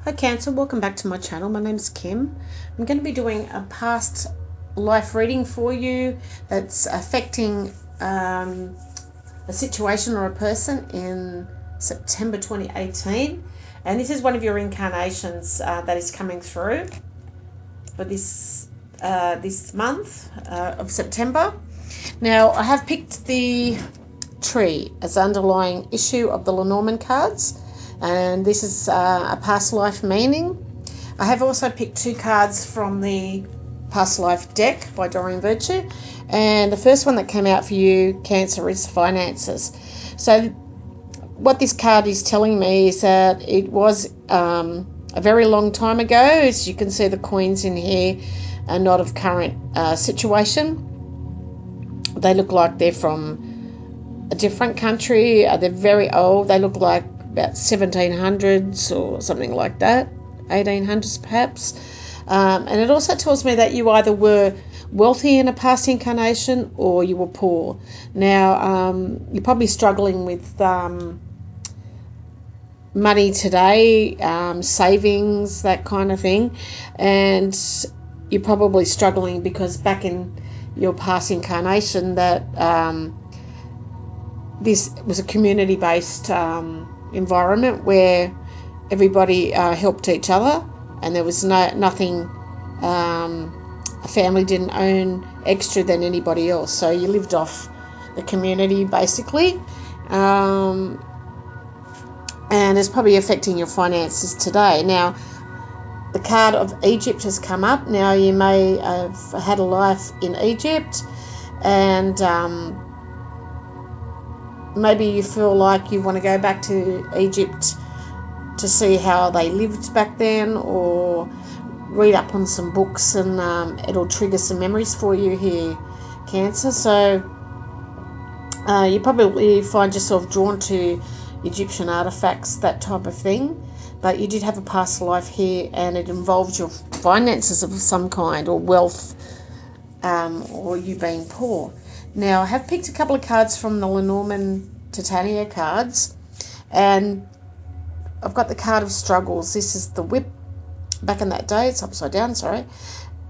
Hi Cancer, welcome back to my channel. My name's Kim. I'm going to be doing a past life reading for you that's affecting a situation or a person in September 2018. And this is one of your incarnations that is coming through for this month of September. Now, I have picked the tree as the underlying issue of the Lenormand cards. And this is a past life meaning. I have also picked two cards from the past life deck by Dorian Virtue, and the first one that came out for you, Cancer, is finances. So what this card is telling me is that it was a very long time ago. As you can see, the coins in here are not of current situation. They look like they're from a different country. They're very old. They look like about 1700s or something like that, 1800s perhaps. And it also tells me that you either were wealthy in a past incarnation or you were poor. Now, you're probably struggling with money today, savings, that kind of thing. And you're probably struggling because back in your past incarnation that this was a community-based environment where everybody helped each other, and there was nothing. A family didn't own extra than anybody else, so you lived off the community basically, and it's probably affecting your finances today. Now, the card of Egypt has come up. Now, you may have had a life in Egypt, and maybe you feel like you want to go back to Egypt to see how they lived back then, or read up on some books, and it'll trigger some memories for you here, Cancer. So you probably find yourself drawn to Egyptian artifacts, that type of thing. But you did have a past life here, and it involved your finances of some kind, or wealth, or you being poor. Now, I have picked a couple of cards from the Lenormand Titania cards, and I've got the card of struggles. This is the whip. Back in that day, it's upside down, sorry.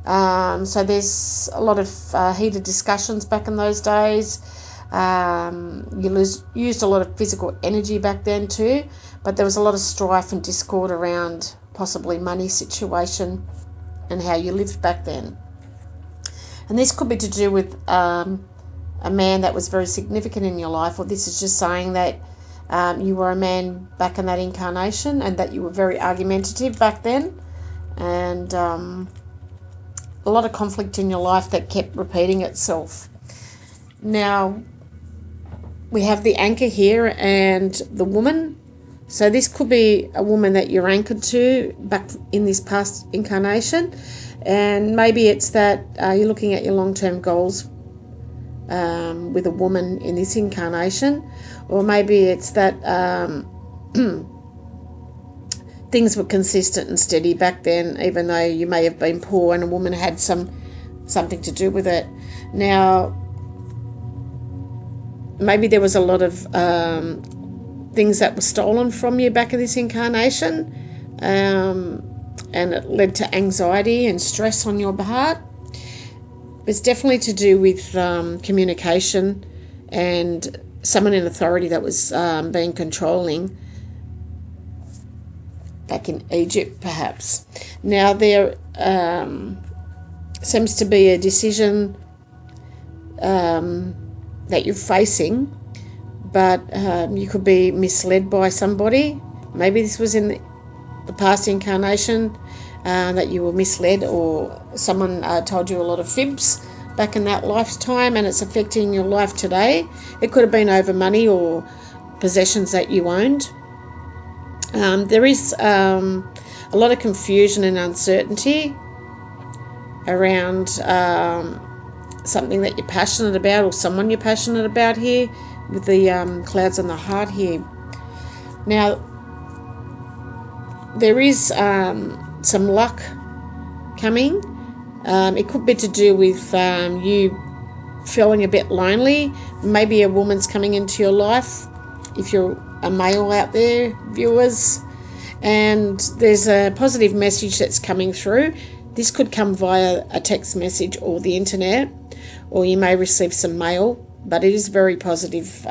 So there's a lot of heated discussions back in those days. You used a lot of physical energy back then too, but there was a lot of strife and discord around possibly money situation and how you lived back then. And this could be to do with a man that was very significant in your life, or this is just saying that you were a man back in that incarnation, and that you were very argumentative back then, and a lot of conflict in your life that kept repeating itself. Now, we have the anchor here and the woman. So this could be a woman that you're anchored to back in this past incarnation, and maybe it's that you're looking at your long-term goals with a woman in this incarnation, or maybe it's that things were consistent and steady back then, even though you may have been poor and a woman had something to do with it. Now, maybe there was a lot of things that were stolen from you back in this incarnation, and it led to anxiety and stress on your behalf. It's definitely to do with communication and someone in authority that was being controlling back in Egypt, perhaps. Now, there seems to be a decision that you're facing, but you could be misled by somebody. Maybe this was in the past incarnation, that you were misled, or someone told you a lot of fibs back in that lifetime, and it's affecting your life today. It could have been over money or possessions that you owned. There is a lot of confusion and uncertainty around something that you're passionate about, or someone you're passionate about here, with the clouds on the heart here. Now, there is some luck coming. It could be to do with you feeling a bit lonely. Maybe a woman's coming into your life, if you're a male out there, viewers, And there's a positive message that's coming through. This could come via a text message or the internet, or you may receive some mail, but it is very positive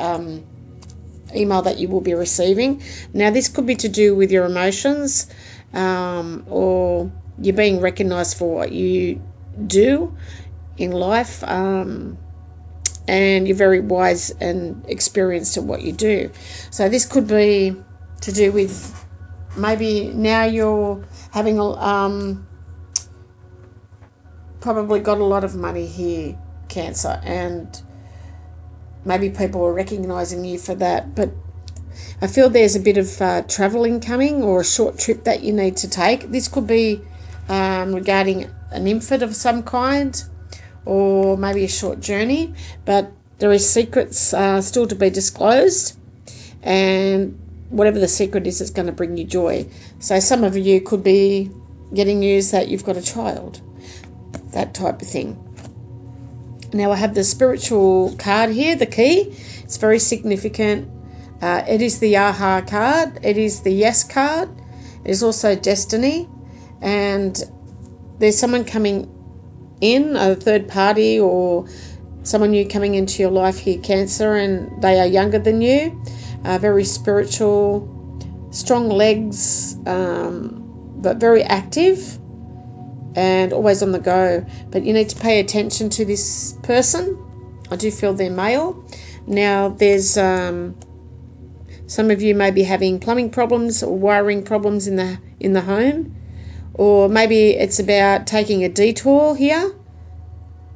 email that you will be receiving. Now, this could be to do with your emotions, or you're being recognised for what you do in life, and you're very wise and experienced at what you do. So this could be to do with maybe now you're having probably got a lot of money here, Cancer, and maybe people are recognising you for that. But I feel there's a bit of travelling coming, or a short trip that you need to take. This could be regarding an infant of some kind, or maybe a short journey, but there is secrets still to be disclosed, and whatever the secret is, it's going to bring you joy. So some of you could be getting news that you've got a child, that type of thing. Now I have the spiritual card here, the key. It's very significant. It is the Aha card. It is the Yes card. It is also Destiny. And there's someone coming in, a third party or someone new coming into your life here, Cancer, and they are younger than you, very spiritual, strong legs, but very active and always on the go. But you need to pay attention to this person. I do feel they're male. Now there's some of you may be having plumbing problems or wiring problems in the home, or maybe it's about taking a detour here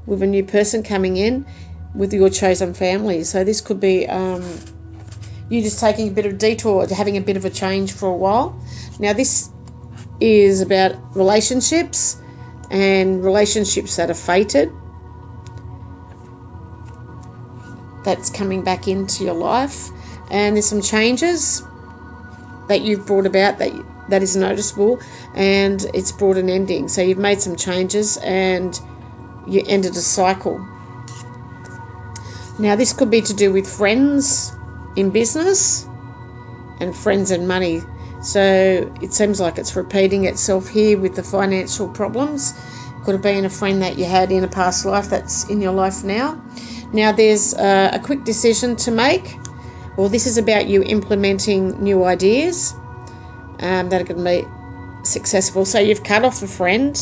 with a new person coming in with your chosen family. So this could be you just taking a bit of detour, having a bit of a change for a while. Now this is about relationships, and relationships that are fated. That's coming back into your life, and there's some changes that you've brought about that is noticeable, and it's brought an ending. So you've made some changes and you ended a cycle. Now this could be to do with friends in business and friends and money. So it seems like it's repeating itself here with the financial problems. Could have been a friend that you had in a past life that's in your life now. Now there's a quick decision to make. Well, this is about you implementing new ideas that are going to be successful. So you've cut off a friend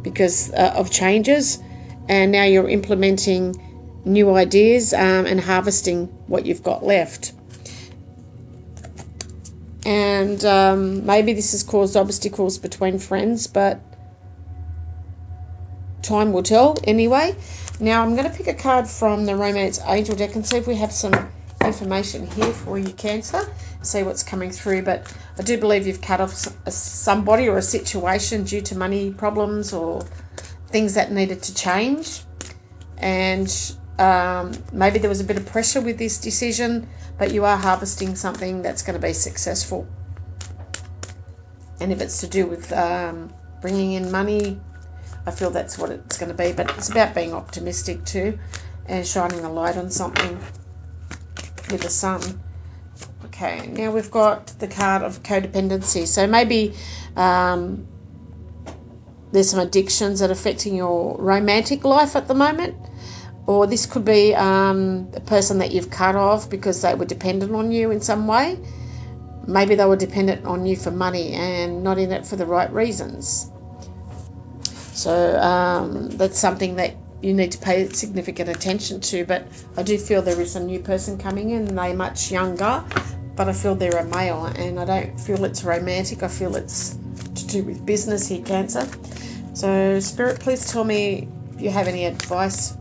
because of changes, and now you're implementing new ideas and harvesting what you've got left. And maybe this has caused obstacles between friends, but time will tell anyway. Now I'm going to pick a card from the Romance Angel deck and see if we have some information here for you, Cancer. See what's coming through. But I do believe you've cut off somebody or a situation due to money problems or things that needed to change. And maybe there was a bit of pressure with this decision, but you are harvesting something that's going to be successful. And if it's to do with bringing in money, I feel that's what it's going to be. But it's about being optimistic too and shining a light on something with the sun. Okay, now we've got the card of codependency. So maybe there's some addictions that are affecting your romantic life at the moment. Or this could be a person that you've cut off because they were dependent on you in some way. Maybe they were dependent on you for money and not in it for the right reasons. So that's something that you need to pay significant attention to. But I do feel there is a new person coming in, and they're much younger, but I feel they're a male, and I don't feel it's romantic. I feel it's to do with business here, Cancer. So Spirit, please tell me if you have any advice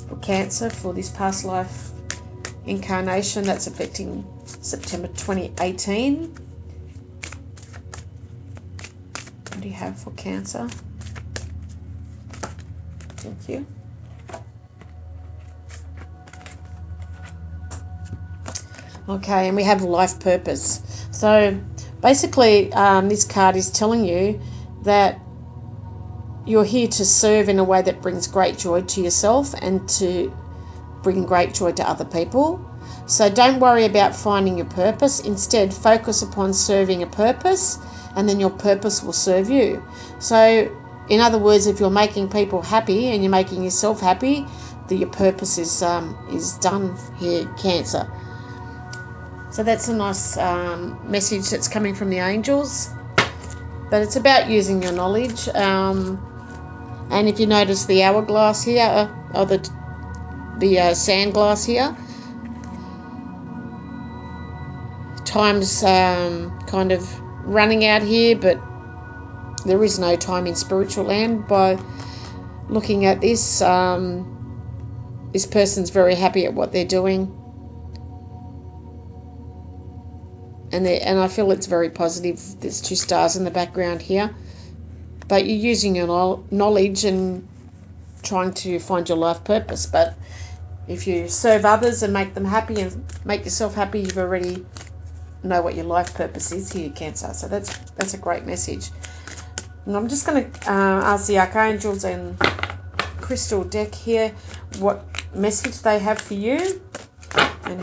for Cancer for this past life incarnation that's affecting September 2018. What do you have for Cancer? Thank you. Okay, and we have life purpose. So basically this card is telling you that you're here to serve in a way that brings great joy to yourself and to bring great joy to other people. So don't worry about finding your purpose. Instead, focus upon serving a purpose, and then your purpose will serve you. So, in other words, if you're making people happy and you're making yourself happy, your purpose is done here, Cancer. So that's a nice message that's coming from the angels. But it's about using your knowledge. And if you notice the hourglass here, or the sand glass here, time's kind of running out here, but there is no time in spiritual land. By looking at this, this person's very happy at what they're doing, and I feel it's very positive. There's 2 stars in the background here, but you're using your knowledge and trying to find your life purpose. But if you serve others and make them happy and make yourself happy, you've already know what your life purpose is here, Cancer. So that's a great message. And I'm just going to ask the archangels and crystal deck here what message they have for you and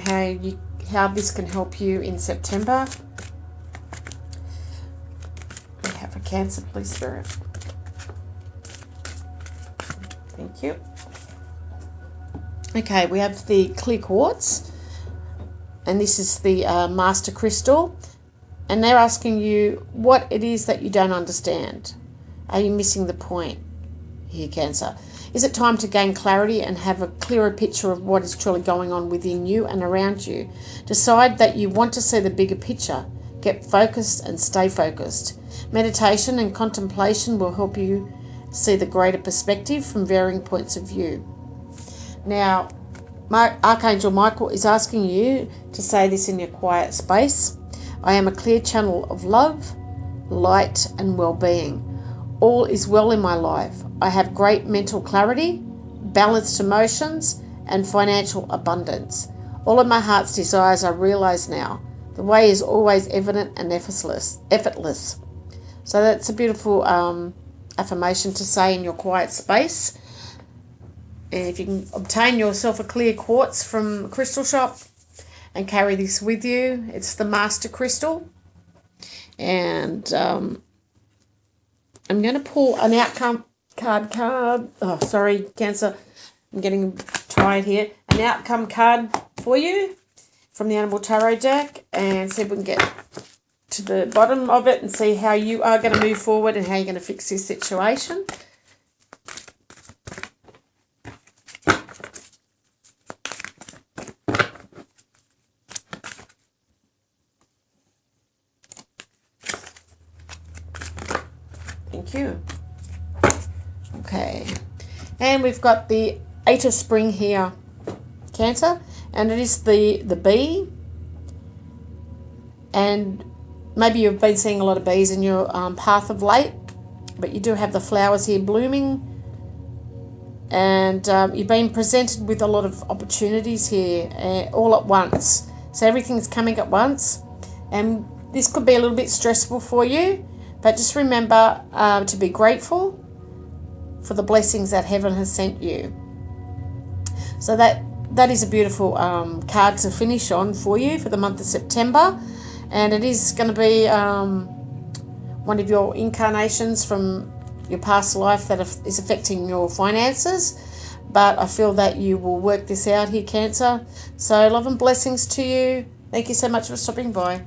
how this can help you in September. We have a Cancer, please, Spirit. Thank you. Okay, we have the clear quartz, and this is the master crystal, and they're asking you what it is that you don't understand. Are you missing the point here, Cancer? Is it time to gain clarity and have a clearer picture of what is truly going on within you and around you? Decide that you want to see the bigger picture. Get focused and stay focused. Meditation and contemplation will help you see the greater perspective from varying points of view. Now, Archangel Michael is asking you to say this in your quiet space. I am a clear channel of love, light, and well-being. All is well in my life. I have great mental clarity, balanced emotions, and financial abundance. All of my heart's desires are realized now. The way is always evident and effortless. So that's a beautiful affirmation to say in your quiet space. And if you can obtain yourself a clear quartz from a crystal shop and carry this with you, it's the master crystal. And I'm going to pull an outcome card. Oh, sorry, Cancer. I'm getting tired here. An outcome card for you from the Animal Tarot deck, and see if we can get to the bottom of it and see how you are going to move forward and how you're going to fix this situation. Thank you. Okay, and we've got the 8 of Spring here, Cancer, and it is the bee. And maybe you've been seeing a lot of bees in your path of late, but you do have the flowers here blooming, and you've been presented with a lot of opportunities here all at once. So everything's coming at once, and this could be a little bit stressful for you, but just remember to be grateful for the blessings that heaven has sent you. So that is a beautiful card to finish on for you for the month of September. And it is going to be one of your incarnations from your past life that is affecting your finances. But I feel that you will work this out here, Cancer. So love and blessings to you. Thank you so much for stopping by.